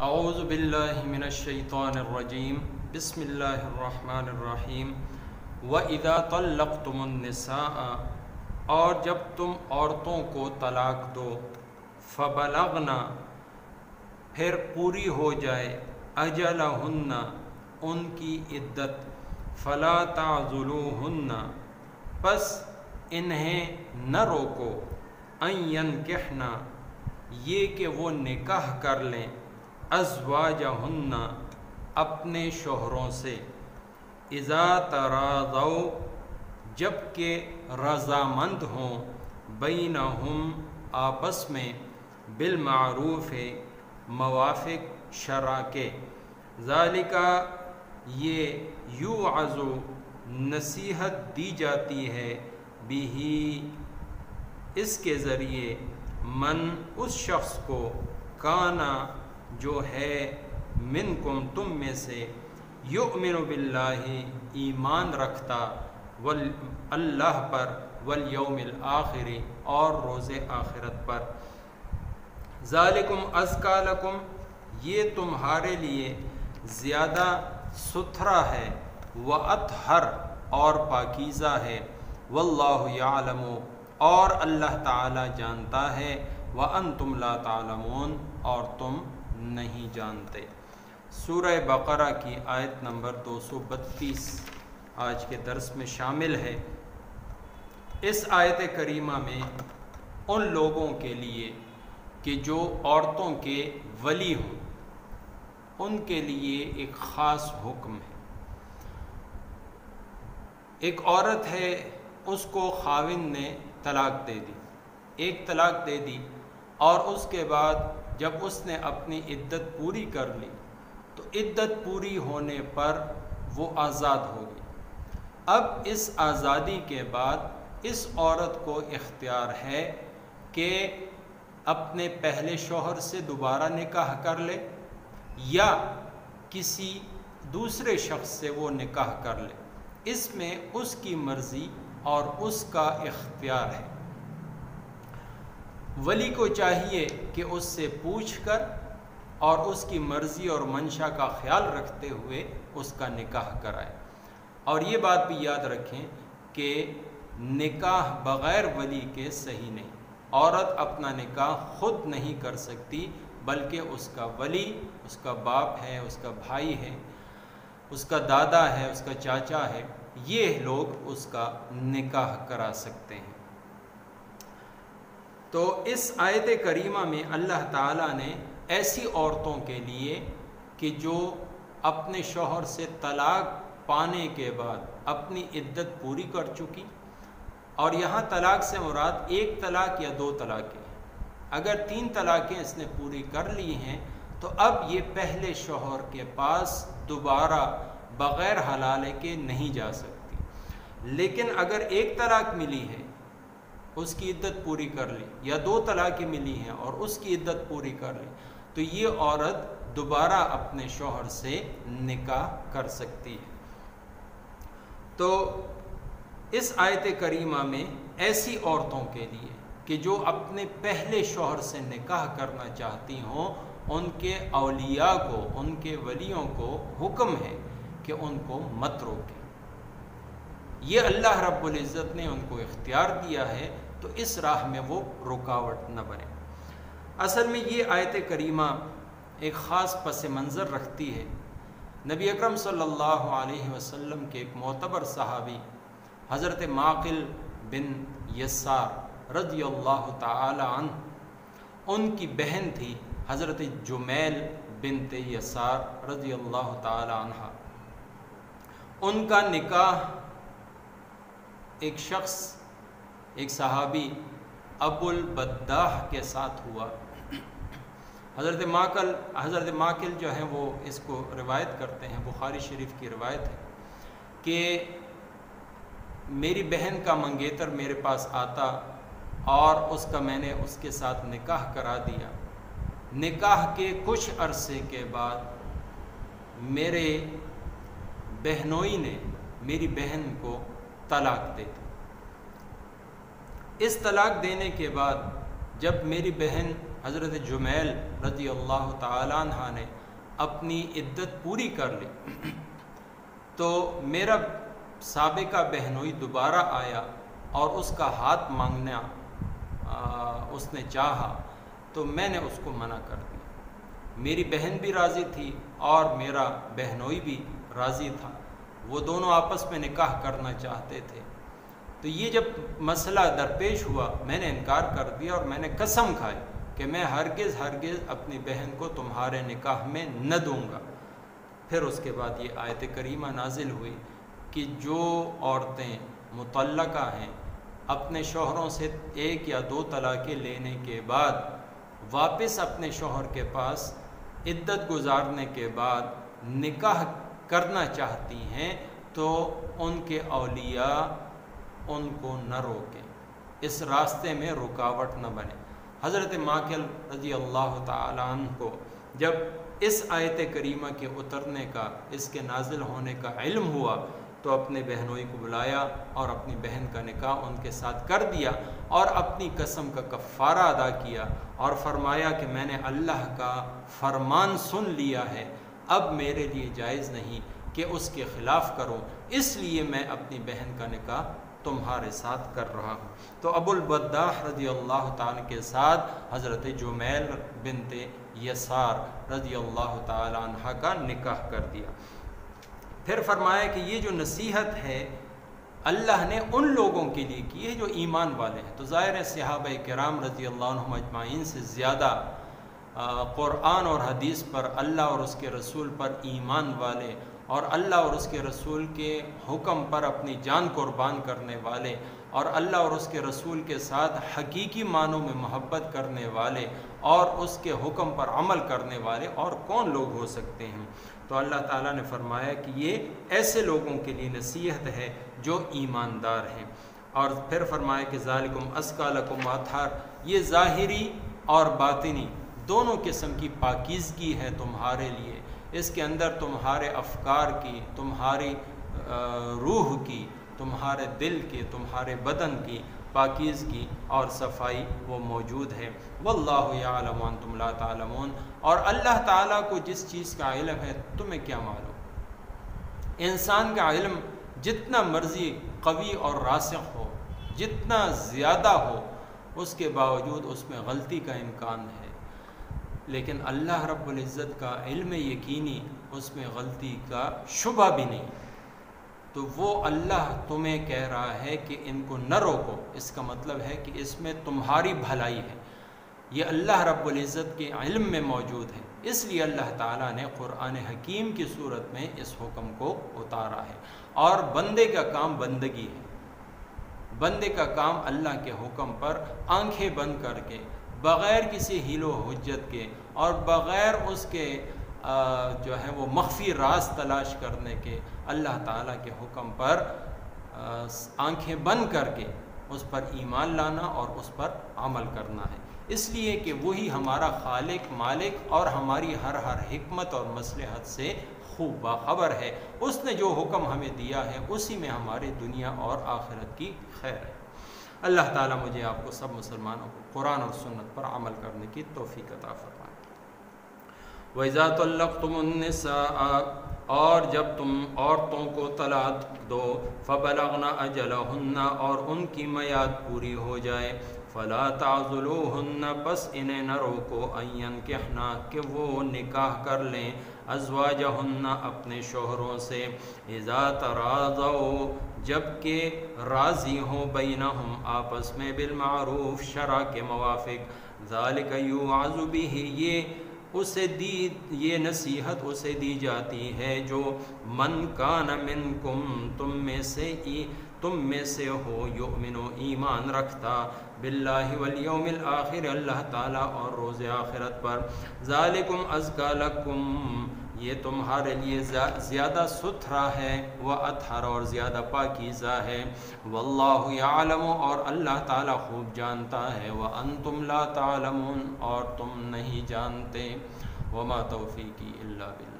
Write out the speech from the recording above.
اعوذ باللہ من الشیطان الرجیم بسم اللہ الرحمن الرحیم وَإِذَا طَلَّقْتُمُ النِّسَاءَ اور جب تم عورتوں کو طلاق دو فَبَلَغْنَ پھر پوری ہو جائے أَجَلَهُنَّ ان کی عدت فَلَا تَعْضُلُوهُنَّ پس انہیں نہ روکو أَن يَنكِحْنَ یہ کہ وہ نکاح کر لیں ازواجہن اپنے شوہروں سے اذا تراضوا جب کہ رضامند ہوں بینہم آپس میں بالمعروف موافق شرع کے ذالک یہ یوعظ نصیحت دی جاتی ہے بہ اس کے ذریعے من اس شخص کو کانا جو ہے منکم تم میں سے یؤمن باللہ ایمان رکھتا اللہ پر والیوم الآخر اور روز آخرت پر ذالکم ازکا لکم یہ تمہارے لیے زیادہ ستھرا ہے واطہر اور پاکیزہ ہے واللہ یعلم اور اللہ تعالی جانتا ہے وانتم لا تعلمون اور تم نہیں جانتے۔ سورہ بقرہ کی آیت نمبر 232 آج کے درس میں شامل ہے۔ اس آیت کریمہ میں ان لوگوں کے لیے کہ جو عورتوں کے ولی ہوں ان کے لیے ایک خاص حکم ہے۔ ایک عورت ہے، اس کو خاوند نے طلاق دے دی، ایک طلاق دے دی، اور اس کے بعد جب اس نے اپنی عدت پوری کر لی تو عدت پوری ہونے پر وہ آزاد ہو گئی۔ اب اس آزادی کے بعد اس عورت کو اختیار ہے کہ اپنے پہلے شوہر سے دوبارہ نکاح کر لے یا کسی دوسرے شخص سے وہ نکاح کر لے، اس میں اس کی مرضی اور اس کا اختیار ہے۔ ولی کو چاہیے کہ اس سے پوچھ کر اور اس کی مرضی اور منشا کا خیال رکھتے ہوئے اس کا نکاح کرائے، اور یہ بات بھی یاد رکھیں کہ نکاح بغیر ولی کے صحیح نہیں۔ عورت اپنا نکاح خود نہیں کر سکتی، بلکہ اس کا ولی، اس کا باپ ہے، اس کا بھائی ہے، اس کا دادا ہے، اس کا چاچا ہے، یہ لوگ اس کا نکاح کرا سکتے ہیں۔ تو اس آیت کریمہ میں اللہ تعالیٰ نے ایسی عورتوں کے لیے کہ جو اپنے شوہر سے طلاق پانے کے بعد اپنی عدت پوری کر چکی، اور یہاں طلاق سے مراد ایک طلاق یا دو طلاقیں، اگر 3 طلاقیں اس نے پوری کر لی ہیں تو اب یہ پہلے شوہر کے پاس دوبارہ بغیر حلالے کے نہیں جا سکتی۔ لیکن اگر ایک طلاق ملی ہے، اس کی عدت پوری کر لی، یا 2 طلاقیں ملی ہیں اور اس کی عدت پوری کر لی، تو یہ عورت دوبارہ اپنے شوہر سے نکاح کر سکتی ہے۔ تو اس آیت کریمہ میں ایسی عورتوں کے لیے کہ جو اپنے پہلے شوہر سے نکاح کرنا چاہتی ہوں، ان کے اولیاء کو، ان کے ولیوں کو حکم ہے کہ ان کو مت روکیں۔ یہ اللہ رب العزت نے ان کو اختیار دیا ہے، تو اس راہ میں وہ رکاوٹ نہ بنے۔ اصل میں یہ آیت کریمہ ایک خاص پس منظر رکھتی ہے۔ نبی اکرم صلی اللہ علیہ وسلم کے ایک معتبر صحابی حضرت معقل بن یسار رضی اللہ تعالی عنہ، ان کی بہن تھی حضرت جمیل بنت یسار رضی اللہ تعالی عنہ۔ ان کا نکاح ایک شخص، ایک صحابی ابو البداح کے ساتھ ہوا۔ حضرت معقل جو ہیں وہ اس کو روایت کرتے ہیں، بخاری شریف کی روایت ہے کہ میری بہن کا منگیتر میرے پاس آتا اور اس کا میں نے اس کے ساتھ نکاح کرا دیا۔ نکاح کے کچھ عرصے کے بعد میرے بہنوئی نے میری بہن کو طلاق دے دی۔ اس طلاق دینے کے بعد جب میری بہن حضرت جمیل رضی اللہ تعالیٰ عنہ نے اپنی عدت پوری کر لی تو میرا سابقہ بہنوئی دوبارہ آیا اور اس کا ہاتھ مانگنا اس نے چاہا تو میں نے اس کو منع کر دیا۔ میری بہن بھی راضی تھی اور میرا بہنوئی بھی راضی تھا، وہ دونوں آپس میں نکاح کرنا چاہتے تھے۔ تو یہ جب مسئلہ درپیش ہوا میں نے انکار کر دیا اور میں نے قسم کھائی کہ میں ہرگز اپنی بہن کو تمہارے نکاح میں نہ دوں گا۔ پھر اس کے بعد یہ آیت کریمہ نازل ہوئی کہ جو عورتیں مطلقہ ہیں اپنے شوہروں سے 1 یا 2 طلاقیں لینے کے بعد واپس اپنے شوہر کے پاس عدت گزارنے کے بعد نکاح کرنا چاہتی ہیں تو ان کے اولیاء ان کو نہ روکیں، اس راستے میں رکاوٹ نہ بنے۔ حضرت ماکل رضی اللہ تعالیٰ عنہ کو جب اس آیت کریمہ کے اترنے کا، اس کے نازل ہونے کا علم ہوا تو اپنے بہنوئی کو بلایا اور اپنی بہن کا نکاح ان کے ساتھ کر دیا اور اپنی قسم کا کفارہ ادا کیا اور فرمایا کہ میں نے اللہ کا فرمان سن لیا ہے، اب میرے لیے جائز نہیں کہ اس کے خلاف کروں، اس لیے میں اپنی بہن کا نکاح تمہارے ساتھ کر رہا ہوں۔ تو ابو البداح رضی اللہ تعالیٰ کے ساتھ حضرت جمیل بنت یسار رضی اللہ تعالیٰ عنہ کا نکاح کر دیا۔ پھر فرمایا کہ یہ جو نصیحت ہے اللہ نے ان لوگوں کے لیے کی ہے جو ایمان والے ہیں۔ تو ظاہر ہے صحابہ کرام رضی اللہ عنہم اجمعین سے زیادہ قرآن اور حدیث پر، اللہ اور اس کے رسول پر ایمان والے اور اللہ اور اس کے رسول کے حکم پر اپنی جان قربان کرنے والے اور اللہ اور اس کے رسول کے ساتھ حقیقی معنوں میں محبت کرنے والے اور اس کے حکم پر عمل کرنے والے اور کون لوگ ہو سکتے ہیں؟ تو اللہ تعالیٰ نے فرمایا کہ یہ ایسے لوگوں کے لیے نصیحت ہے جو ایماندار ہیں۔ اور پھر فرمایا کہ ذالکم ازکی لکم واطہر، یہ ظاہری اور باطنی دونوں قسم کی پاکیزگی ہے تمہارے لیے، اس کے اندر تمہارے افکار کی، تمہاری روح کی، تمہارے دل کی، تمہارے بدن کی پاکیزگی اور صفائی وہ موجود ہے۔ واللہ یعلم وانتم لا تعلمون، اور اللہ تعالیٰ کو جس چیز کا علم ہے تمہیں کیا معلوم؟ انسان کا علم جتنا مرضی قوی اور راسخ ہو، جتنا زیادہ ہو، اس کے باوجود اس میں غلطی کا امکان ہے، لیکن اللہ رب العزت کا علم یقینی، اس میں غلطی کا شبہ بھی نہیں۔ تو وہ اللہ تمہیں کہہ رہا ہے کہ ان کو نہ روکو، اس کا مطلب ہے کہ اس میں تمہاری بھلائی ہے، یہ اللہ رب العزت کے علم میں موجود ہے، اس لیے اللہ تعالیٰ نے قرآن حکیم کی صورت میں اس حکم کو اتارا ہے۔ اور بندے کا کام بندگی ہے، بندے کا کام اللہ کے حکم پر آنکھیں بند کر کے، بغیر کسی حیل و حجت کے اور بغیر اس کے جو ہے وہ مخفی راز تلاش کرنے کے، اللہ تعالیٰ کے حکم پر آنکھیں بند کر کے اس پر ایمان لانا اور اس پر عمل کرنا ہے، اس لیے کہ وہی ہمارا خالق، مالک اور ہماری ہر حکمت اور مصلحت سے خوب باخبر ہے۔ اس نے جو حکم ہمیں دیا ہے اسی میں ہماری دنیا اور آخرت کی خیر ہے۔ اللہ تعالیٰ مجھے آپ کو سب مسلمانوں کو قرآن اور سنت پر عمل کرنے کی توفیق عطا فرمائے۔ وَإِذَا طَلَّقْتُمُ النِّسَاءَ، اور جب تم عورتوں کو طلاق دو، فَبَلَغْنَ أَجَلَهُنَّ، اور ان کی میعاد پوری ہو جائے، فَلَا تَعْضُلُوهُنَّ، پس انہیں نہ روکو، أَن يَنكِحْنَ، کہ وہ نکاح کر لیں، أَزْوَاجَهُنَّ، اپنے شوہروں سے، إِذَا تَرَاضَوْا، جب کہ راضی ہوں، بینہم، آپس میں، بالمعروف، شرع کے موافق، ذَلِكَ يُوعَظُ بِهِ، یہ نصیحت اسے دی جاتی ہے جو من کان منکم، تم میں سے ہو، یؤمن، ایمان رکھتا، باللہ والیوم الآخر، اللہ تعالیٰ اور روز آخرت پر، ذالکم ازکی لکم، یہ تمہارے لیے زیادہ ستھرا ہے، وأطہر، اور زیادہ پاکیزہ ہے، واللہ یعلم، اور اللہ تعالیٰ خوب جانتا ہے، وانتم لا تعلمون، اور تم نہیں جانتے، وما توفیقی الا باللہ۔